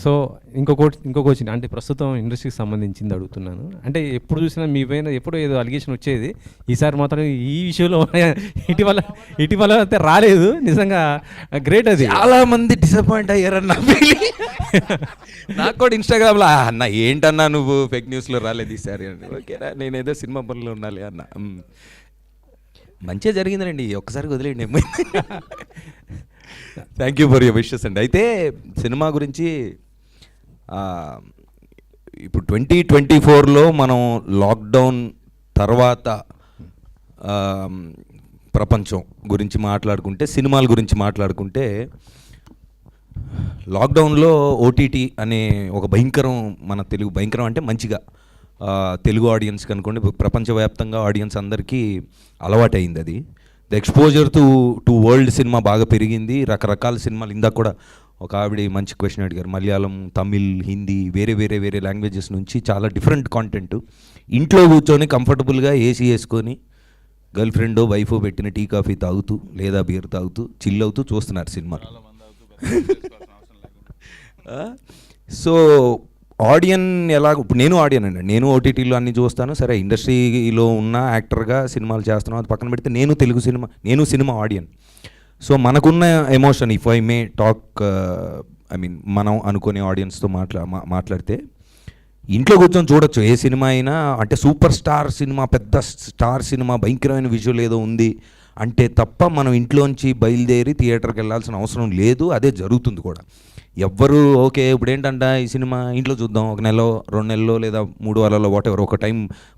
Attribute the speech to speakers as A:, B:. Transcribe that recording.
A: So ఇంకో question, అంటే ప్రస్తుతం ఇండస్ట్రీకి సంబంధించింది అడుగుతున్నాను. అంటే ఎప్పుడు చూసినా మీ పైన ఎప్పుడో ఏదో అలిగేషన్ వచ్చేది, ఈసారి మాత్రం ఈ విషయంలో ఇటీవల అయితే రాలేదు. నిజంగా గ్రేట్. అది
B: చాలా మంది డిసప్పాయింట్ అయ్యారన్న నాకు కూడా ఇన్స్టాగ్రామ్లో అన్న ఏంటన్నా నువ్వు ఫేక్ న్యూస్లో రాలేదు ఈసారి అని. ఓకేనా, నేనేదో సినిమా పనులు ఉండాలి అన్న. మంచిగా జరిగిందండి, ఒక్కసారి వదిలేండి. Thank you for your wishes అండి. అయితే సినిమా గురించి ఇప్పుడు 2024లో మనం లాక్డౌన్ తర్వాత ప్రపంచం గురించి మాట్లాడుకుంటే, సినిమాల గురించి మాట్లాడుకుంటే, లాక్డౌన్లో ఓటీటీ అనే ఒక భయంకరం, మన తెలుగు భయంకరం అంటే మంచిగా తెలుగు ఆడియన్స్కి అనుకోండి, ప్రపంచవ్యాప్తంగా ఆడియన్స్ అందరికీ అలవాటైంది. అది the exposure to world cinema బాగా పెరిగింది. రకరకాల సినిమాలు, ఇందాక కూడా ఒక ఆవిడ మంచి క్వశ్చన్ అడిగారు, మలయాళం, తమిళ్, హిందీ, వేరే లాంగ్వేజెస్ నుంచి చాలా డిఫరెంట్ కాంటెంట్. ఇంట్లో కూర్చొని కంఫర్టబుల్గా ఏసీ వేసుకొని గర్ల్ ఫ్రెండో వైఫో పెట్టిన టీ కాఫీ తాగుతూ లేదా బీర్ తాగుతూ చిల్ అవుతూ చూస్తున్నారు సినిమాలు. సో ఆడియన్ ఎలా, ఇప్పుడు నేను ఆడియన్ అండి, నేను ఓటీటీలో అన్ని చూస్తాను. సరే, ఇండస్ట్రీలో ఉన్న యాక్టర్గా సినిమాలు చేస్తున్నాను, అది పక్కన పెడితే నేను సినిమా ఆడియన్. సో మనకున్న emotion, if I may talk, I mean మనం అనుకునే ఆడియన్స్తో మాట్లాడితే, ఇంట్లో కూర్చొని చూడొచ్చు ఏ సినిమా అయినా. అంటే సూపర్ స్టార్ సినిమా, పెద్ద స్టార్ సినిమా, భయంకరమైన విజువల్ ఏదో ఉంది అంటే తప్ప మనం ఇంట్లోంచి బయలుదేరి థియేటర్కి వెళ్ళాల్సిన అవసరం లేదు. అదే జరుగుతుంది కూడా. ఎవ్వరు ఓకే ఇప్పుడు ఏంటంట ఈ సినిమా ఇంట్లో చూద్దాం, 1 నెలలో 2 నెలలో లేదా 3 వారాల్లో వాటెవర్ ఒక టైం